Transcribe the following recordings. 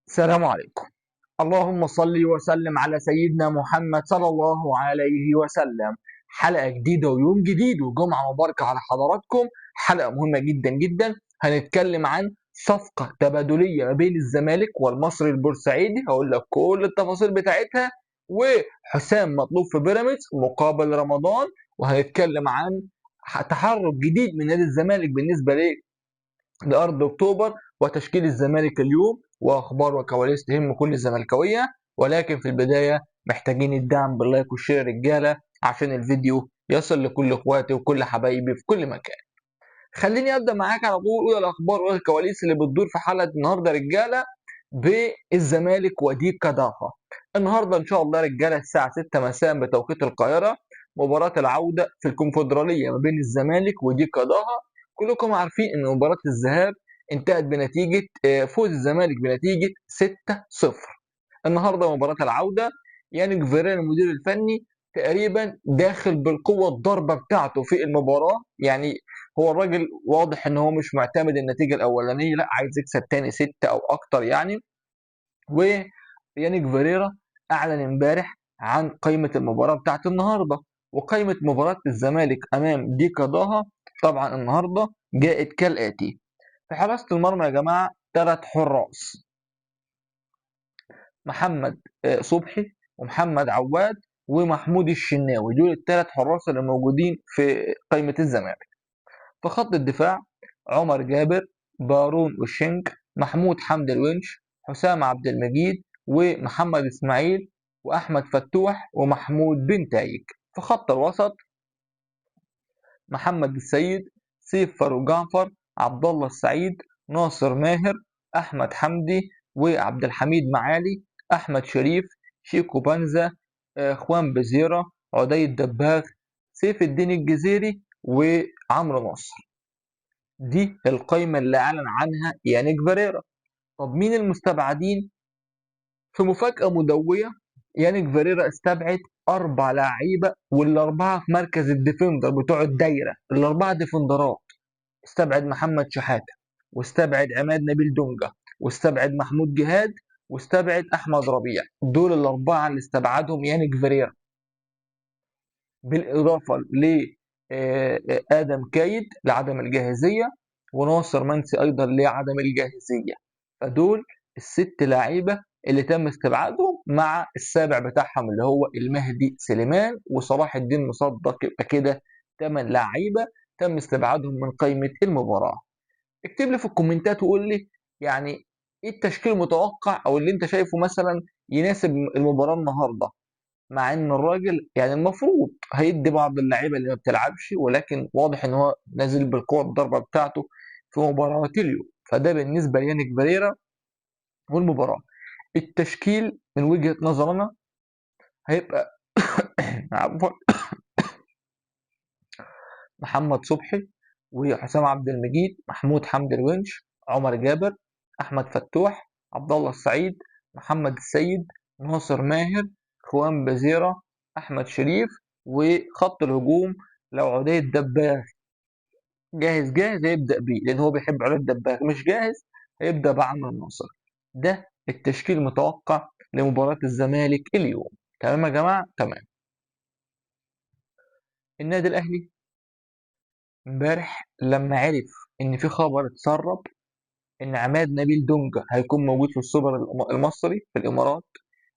السلام عليكم. اللهم صل وسلم على سيدنا محمد صلى الله عليه وسلم. حلقة جديدة ويوم جديد وجمعة مباركة على حضراتكم. حلقة مهمة جدا جدا. هنتكلم عن صفقة تبادلية ما بين الزمالك والمصري البورسعيدي. هقول لك كل التفاصيل بتاعتها. وحسام مطلوب في بيراميدز مقابل رمضان. وهنتكلم عن تحرك جديد من نادي الزمالك بالنسبة لأرض أكتوبر وتشكيل الزمالك اليوم وأخبار وكواليس تهم كل الزملكاوية. ولكن في البداية محتاجين الدعم باللايك والشير رجالة عشان الفيديو يصل لكل اخواتي وكل حبايبي في كل مكان. خليني ابدا معاك على طول اولى الاخبار والكواليس اللي بتدور في حلقه النهارده رجاله بالزمالك وديك ضافه. النهارده ان شاء الله رجاله الساعه 6 مساء بتوقيت القاهره مباراه العوده في الكونفدراليه ما بين الزمالك وديك ضافه. كلكم عارفين ان مباراه الذهاب انتهت بنتيجه فوز الزمالك بنتيجه 6-0. النهارده مباراه العوده يانج فيريرا المدير الفني تقريبا داخل بالقوه الضربه بتاعته في المباراه. يعني هو الراجل واضح ان هو مش معتمد النتيجه الاولانيه، لا عايز يكسب تاني 6 او اكتر يعني. ويانيك فيريرا اعلن امبارح عن قائمه المباراه بتاعت النهارده. وقائمه مباراه الزمالك امام ديكا ضاها طبعا النهارده جاءت كالاتي: في حراسه المرمى يا جماعه 3 حراس: محمد صبحي ومحمد عواد ومحمود الشناوي. دول ال3 حراس اللي موجودين في قائمه الزمالك. في خط الدفاع عمر جابر، بارون والشنك، محمود حمد الونش، حسام عبد المجيد ومحمد اسماعيل واحمد فتوح ومحمود بن تايج. في خط الوسط محمد السيد، سيف فاروق جعفر، عبد الله السعيد، ناصر ماهر، احمد حمدي وعبد الحميد معالي، احمد شريف، شيكو بنزا، اخوان بزيرة، عدي الدباغ، سيف الدين الجزيري وعمرو ناصر. دي القايمة اللي أعلن عنها يانيك فاريرا. طب مين المستبعدين؟ في مفاجأة مدوية يانيك فاريرا استبعد 4 لعيبة والأربعة في مركز الديفندر بتوع الدايرة، الأربعة ديفندرات. استبعد محمد شحاتة، واستبعد عماد نبيل دونجا، واستبعد محمود جهاد، واستبعد أحمد ربيع. دول الأربعة اللي استبعدهم يانيك فاريرا، بالإضافة لآدم كايد لعدم الجاهزية وناصر منسي أيضا لعدم الجاهزية. فدول ال6 لعيبة اللي تم استبعادهم مع السابع بتاعهم اللي هو المهدي سليمان وصلاح الدين مصدق. يبقى كده 8 لعيبة تم استبعادهم من قائمة المباراة. اكتب لي في الكومنتات وقول لي يعني ايه التشكيل المتوقع او اللي انت شايفه مثلا يناسب المباراة النهارده. مع ان الراجل يعني المفروض هيدي بعض اللعيبه اللي ما بتلعبش، ولكن واضح ان هو نازل بالقوه الضربه بتاعته في مباراه اليوم. فده بالنسبه ليانيك فاليرا والمباراه. التشكيل من وجهه نظرنا هيبقى عفوا محمد صبحي وحسام عبد المجيد، محمود حمدي الونش، عمر جابر، احمد فتوح، عبد الله السعيد، محمد السيد، ناصر ماهر، خوان بزيرة، احمد شريف. وخط الهجوم لو عدي الدباغ جاهز هيبدأ بيه لان هو بيحب عدي الدباغ، مش جاهز هيبدأ بعمر الناصر. ده التشكيل المتوقع لمباراة الزمالك اليوم. تمام يا جماعة؟ تمام. النادي الاهلي امبارح لما عرف ان في خبر اتسرب ان عماد نبيل دونجا هيكون موجود في السوبر المصري في الامارات،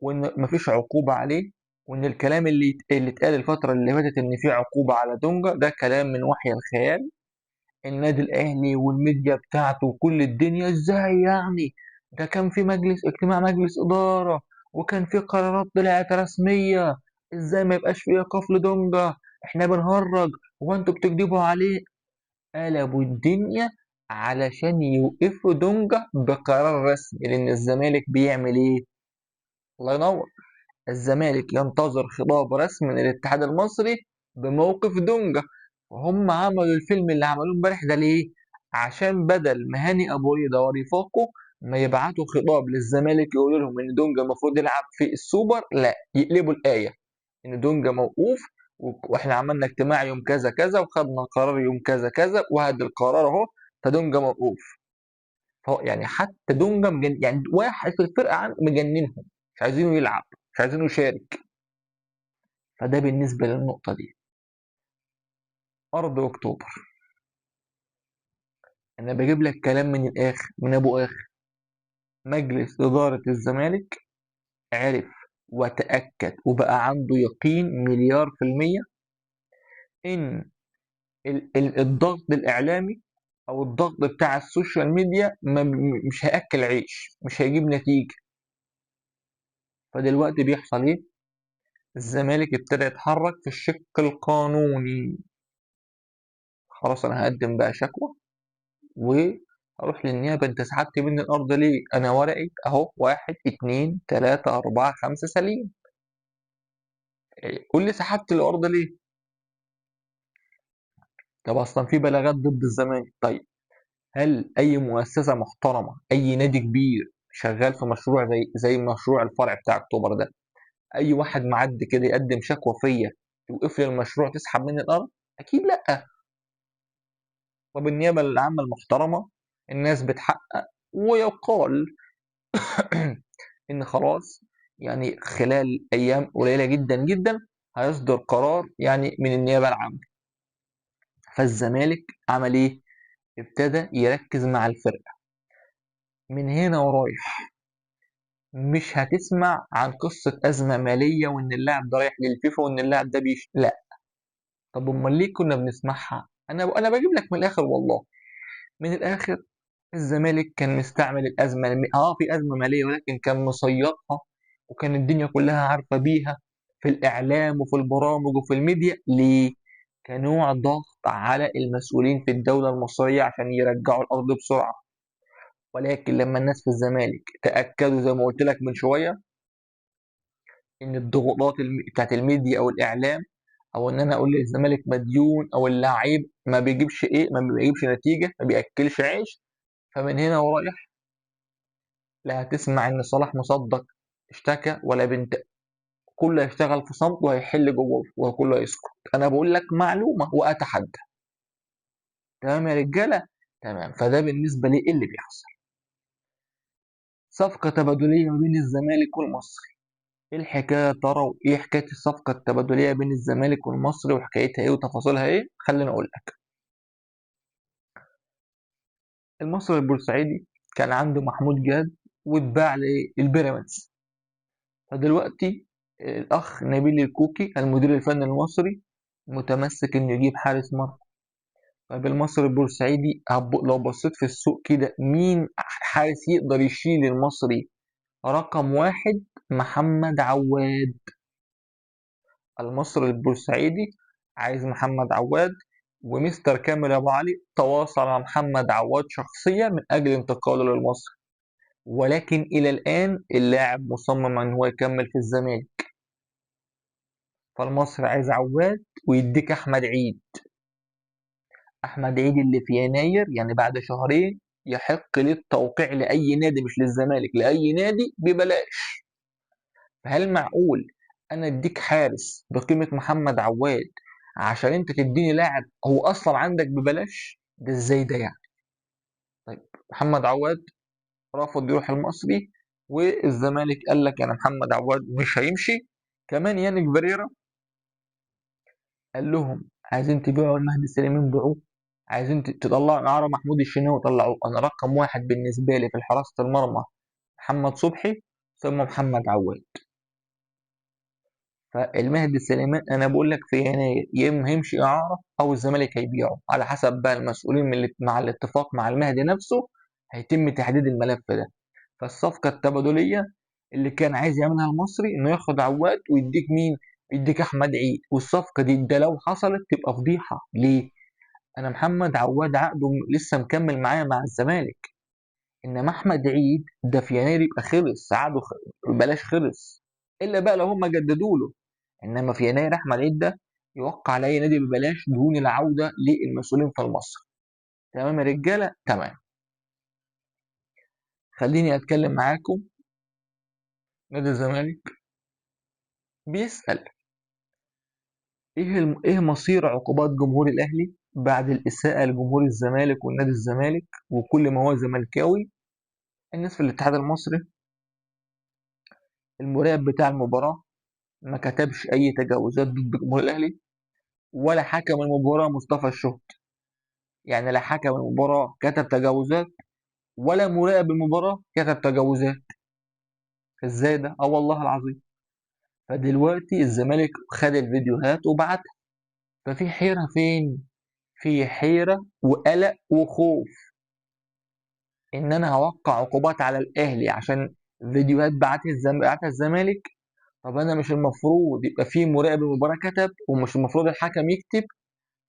وان مفيش عقوبه عليه، وان الكلام اللي اتقال الفتره اللي فاتت ان في عقوبه على دونجا ده كلام من وحي الخيال. النادي الاهلي والميديا بتاعته وكل الدنيا ازاي يعني؟ ده كان في اجتماع مجلس اداره وكان في قرارات طلعت رسميه، ازاي ما يبقاش في ايقاف لدونجا؟ احنا بنهرج، هو انتوا بتكذبوا عليه؟ قلبوا الدنيا علشان يوقفوا دونجا بقرار رسمي. لان الزمالك بيعمل ايه؟ الله ينور. الزمالك ينتظر خطاب رسمي من الاتحاد المصري بموقف دونجا. وهم عملوا الفيلم اللي عملوه امبارح ده ليه؟ عشان بدل ما هاني ابو ريده ورفاقه ما يبعتوا خطاب للزمالك يقولوا لهم ان دونجا المفروض يلعب في السوبر، لا يقلبوا الايه ان دونجا موقوف، واحنا عملنا اجتماع يوم كذا كذا وخدنا قرار يوم كذا كذا وهذا القرار اهو، فدونجا موقوف. فهو يعني حتى دونجا يعني واحد في الفرقه مجننهم، مش عايزينه يلعب، مش عايزينه يشارك. فده بالنسبه للنقطه دي. ارض اكتوبر، انا بجيب لك كلام من الاخر، من ابو اخر. مجلس اداره الزمالك عرف وتاكد وبقى عنده يقين مليار في الميه ان الضغط الاعلامي او الضغط بتاع السوشيال ميديا مش هياكل عيش، مش هيجيب نتيجه. فدلوقتي بيحصل ايه؟ الزمالك ابتدى يتحرك في الشق القانوني. خلاص انا هقدم بقى شكوى وهروح للنيابه. انت سحبت مني الارض ليه؟ انا ورقي اهو، واحد اتنين تلاته اربعه خمسه سليم. قول لي سحبت الارض ليه؟ طب اصلا في بلاغات ضد الزمالك. طيب هل اي مؤسسه محترمه، اي نادي كبير شغال في مشروع زي مشروع الفرع بتاع اكتوبر ده، اي واحد معدي كده يقدم شكوى فيا يوقف لي المشروع تسحب مني الارض؟ اكيد لا. طب النيابه العامه المحترمه، الناس بتحقق ويقال ان خلاص يعني خلال ايام قليله جدا جدا هيصدر قرار يعني من النيابه العامه. فالزمالك عمل ايه؟ ابتدى يركز مع الفرقه من هنا ورايح. مش هتسمع عن قصه ازمه ماليه وان اللاعب ده رايح للفيفا وان اللاعب ده لا. طب امال ليه كنا بنسمعها؟ انا بجيب لك من الاخر والله، من الاخر. الزمالك كان مستعمل الازمه في ازمه ماليه، ولكن كان مصيرها وكان الدنيا كلها عارفه بيها في الاعلام وفي البرامج وفي الميديا. ليه؟ كنوع ضغط على المسؤولين في الدوله المصريه عشان يرجعوا الارض بسرعه. ولكن لما الناس في الزمالك تاكدوا زي ما قلت لك من شويه ان الضغوطات بتاعت الميديا او الاعلام، او ان انا اقول للزمالك مديون او اللعيب ما بيجيبش ما بيجيبش نتيجه، ما بياكلش عيش، فمن هنا ورايح لا هتسمع ان صلاح مصدق اشتكى ولا بنت. كله هيشتغل في صمت وهيحل جوه وكله هيسكت. انا بقول لك معلومه واتحدى. تمام يا رجاله؟ تمام. فده بالنسبه لي اللي بيحصل. صفقه تبادليه ما بين الزمالك والمصري. ايه الحكايه ترى؟ وايه حكايه الصفقه التبادليه بين الزمالك والمصري وحكايتها ايه وتفاصيلها ايه؟ خليني اقول لك. المصري البورسعيدي كان عنده محمود جاد واتباع للبيراميدز. فدلوقتي الأخ نبيل الكوكي المدير الفني المصري متمسك إنه يجيب حارس مرمى. طيب المصري البورسعيدي لو بصيت في السوق كده مين حارس يقدر يشيل المصري؟ رقم واحد محمد عواد. المصري البورسعيدي عايز محمد عواد، ومستر كامل أبو علي تواصل مع محمد عواد شخصيا من أجل انتقاله للمصري. ولكن إلى الآن اللاعب مصمم إن هو يكمل في الزمالك. فالمصري عايز عواد ويديك أحمد عيد. أحمد عيد اللي في يناير يعني بعد شهرين يحق للتوقيع لأي نادي، مش للزمالك، لأي نادي ببلاش. فهل معقول أنا أديك حارس بقيمة محمد عواد عشان أنت تديني لاعب هو أصلا عندك ببلاش؟ ده إزاي ده يعني؟ طيب محمد عواد رفض يروح المصري، والزمالك قال لك أنا محمد عواد مش هيمشي. كمان يانيك فيريرا قال لهم عايزين تبيعوا المهدي سليمان بيعوه، عايزين تطلعوا اعاره محمود الشناوي طلعوه. انا رقم واحد بالنسبه لي في حراسه المرمى محمد صبحي ثم محمد عواد. فالمهدي سليمان انا بقول لك في يناير يا اما هيمشي اعاره او الزمالك هيبيعه على حسب بقى المسؤولين مع الاتفاق مع المهدي نفسه هيتم تحديد الملف ده. فالصفقه التبادليه اللي كان عايز يعملها المصري انه ياخد عواد ويديك مين؟ يديك احمد عيد. والصفقه دي ده لو حصلت تبقى فضيحه. ليه؟ انا محمد عواد عقده لسه مكمل معايا مع الزمالك، انما احمد عيد ده في يناير يبقى خلص عقده، بلاش خلص، الا بقى لو هم جددوا له. انما في يناير احمد عيد ده يوقع على اي نادي ببلاش دون العوده للمسؤولين في مصر. تمام يا رجاله؟ تمام. خليني اتكلم معاكم. نادي الزمالك بيسأل ايه مصير عقوبات جمهور الاهلي بعد الاساءة لجمهور الزمالك والنادي الزمالك وكل ما هو زملكاوي الناس في الاتحاد المصري، المراقب بتاع المباراة ما كتبش أي تجاوزات ضد جمهور الأهلي، ولا حكم المباراة مصطفى الشهد. يعني لا حكم المباراة كتب تجاوزات، ولا مراقب المباراة كتب تجاوزات. ازاي ده؟ اه والله العظيم. فدلوقتي الزمالك خد الفيديوهات وبعتها. ففي حيرة فين؟ في حيرة وقلق وخوف ان انا هوقع عقوبات على الاهلي عشان فيديوهات بعتها الزمالك. طب انا مش المفروض يبقى في مراقب المباراة كتب، ومش المفروض الحكم يكتب؟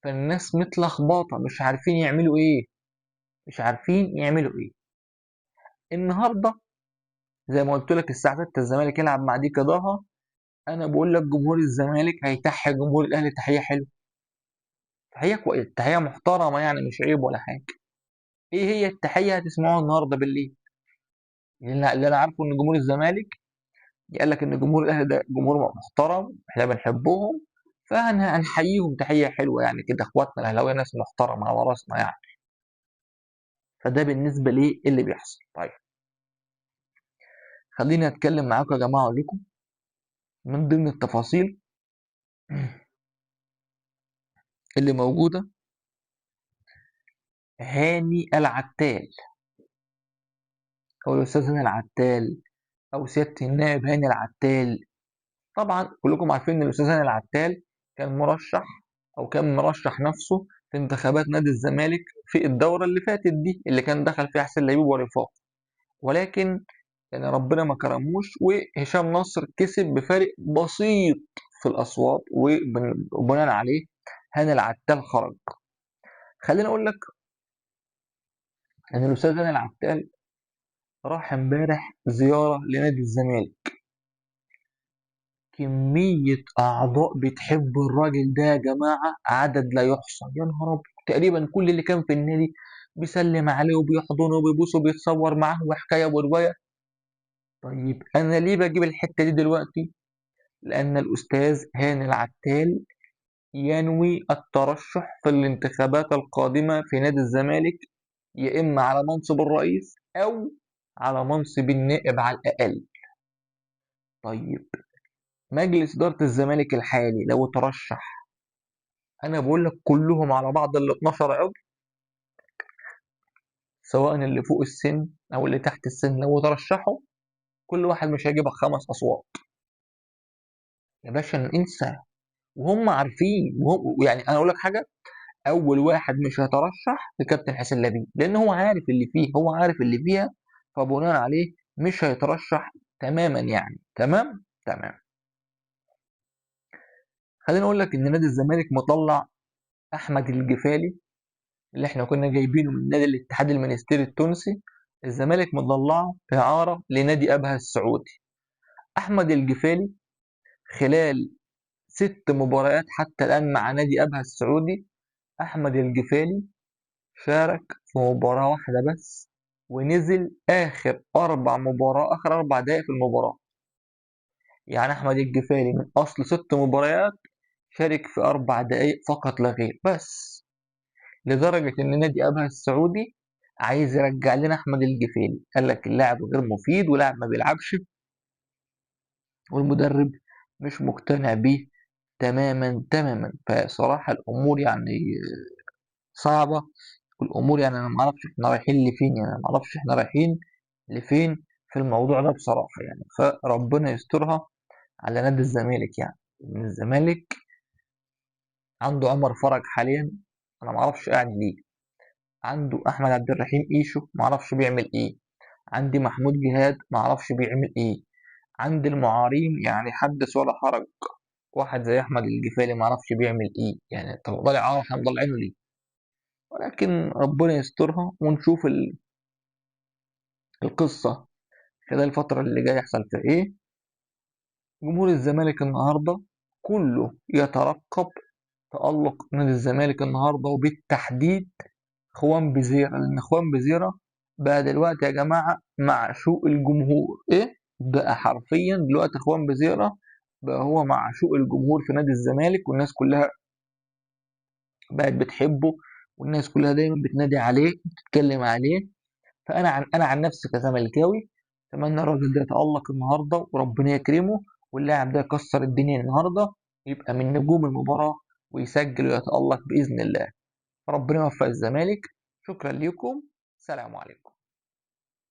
فالناس متلخبطة، مش عارفين يعملوا ايه. مش عارفين يعملوا ايه. النهارده زي ما قلت لك الساعة 6 الزمالك يلعب مع دي قضاها. انا بقول لك جمهور الزمالك هيتحيى جمهور الاهلي تحية حلوة، تحية كويسة، تحية محترمة، يعني مش عيب ولا حاجة. ايه هي التحية؟ هتسمعوها النهارده بالليل. اللي انا عارفه ان جمهور الزمالك قال لك ان جمهور الاهلي ده جمهور محترم، احنا بنحبهم، فهنحييهم تحية حلوة يعني كده. اخواتنا الاهلاوية ناس محترمة على راسنا يعني. فده بالنسبة ليه اللي بيحصل. طيب خليني اتكلم معاكم يا جماعة، اقول لكم من ضمن التفاصيل اللي موجودة. هاني العتال او الاستاذ هاني العتال او سيادة النائب هاني العتال. طبعا كلكم عارفين ان الاستاذ هاني العتال كان مرشح، او كان مرشح نفسه في انتخابات نادي الزمالك في الدورة اللي فاتت دي، اللي كان دخل فيها حسين لبيب ورفاق. ولكن يعني ربنا ما كرموش، وهشام نصر كسب بفارق بسيط في الاصوات، وبناء عليه هاني العتال خرج. خليني اقول لك ان الاستاذ هاني العتال راح امبارح زيارة لنادي الزمالك. كمية أعضاء بتحب الراجل ده يا جماعة عدد لا يحصى. يا نهار أبيض، تقريبا كل اللي كان في النادي بيسلم عليه وبيحضنه وبيبوسه وبيتصور معاه وحكاية ورواية. طيب أنا ليه بجيب الحتة دي دلوقتي؟ لأن الأستاذ هاني العتال ينوي الترشح في الانتخابات القادمة في نادي الزمالك، يا إما على منصب الرئيس أو على منصب النائب على الأقل. طيب مجلس إدارة الزمالك الحالي لو ترشح، أنا بقول لك كلهم على بعض ال 12 عضو، سواء اللي فوق السن أو اللي تحت السن، لو ترشحوا كل واحد مش هيجيب 5 أصوات. يا باشا انسى. وهم عارفين، يعني أنا أقول لك حاجة، أول واحد مش هيترشح الكابتن حسين لبيب، لأن هو عارف اللي فيه، هو عارف اللي فيها. فبناء عليه مش هيترشح تماما يعني. تمام تمام. خليني أقول لك إن نادي الزمالك مطلع أحمد الجفالي، اللي احنا كنا جايبينه من نادي الاتحاد المنستيري التونسي. الزمالك مطلعه إعارة لنادي أبها السعودي. أحمد الجفالي خلال 6 مباريات حتى الآن مع نادي أبها السعودي، أحمد الجفالي شارك في مباراة واحدة بس، ونزل آخر 4 دقايق في المباراة. يعني أحمد الجفالي من أصل 6 مباريات شارك في 4 دقايق فقط لا غير بس. لدرجة إن نادي أبها السعودي عايز يرجع لنا أحمد الجفيلي، قال لك اللاعب غير مفيد ولاعب ما بيلعبش، والمدرب مش مقتنع بيه تماما تماما. فصراحة الأمور يعني صعبة. والأمور يعني أنا معرفش إحنا رايحين لفين، يعني معرفش إحنا رايحين لفين في الموضوع ده بصراحة يعني. فربنا يسترها على نادي الزمالك. يعني إن الزمالك عنده عمر فرج حاليا، أنا معرفش قاعد ليه. عنده احمد عبد الرحيم ايشو، معرفش بيعمل ايه. عندي محمود جهاد، معرفش بيعمل ايه. عندي المعارين يعني حدث ولا حرج. واحد زي احمد الجفالي معرفش بيعمل ايه. يعني طب طالع عار احنا مطلعينه ليه؟ ولكن ربنا يسترها ونشوف القصه خلال الفتره اللي جايه يحصل فيها ايه. جمهور الزمالك النهارده كله يترقب تألق نادي الزمالك النهارده، وبالتحديد خوان بزيرة، لأن خوان بزيرة بقى دلوقتي يا جماعة معشوق الجمهور. إيه؟ بقى حرفيا دلوقتي خوان بزيرة بقى هو معشوق الجمهور في نادي الزمالك، والناس كلها بقت بتحبه، والناس كلها دايما بتنادي عليه، بتتكلم عليه. انا عن نفسي كزملكاوي اتمنى الراجل ده يتالق النهارده وربنا يكرمه، واللاعب ده يكسر الدنيا النهارده، يبقى من نجوم المباراه ويسجل ويتالق باذن الله. ربنا يوفق الزمالك. شكرا لكم. سلام عليكم.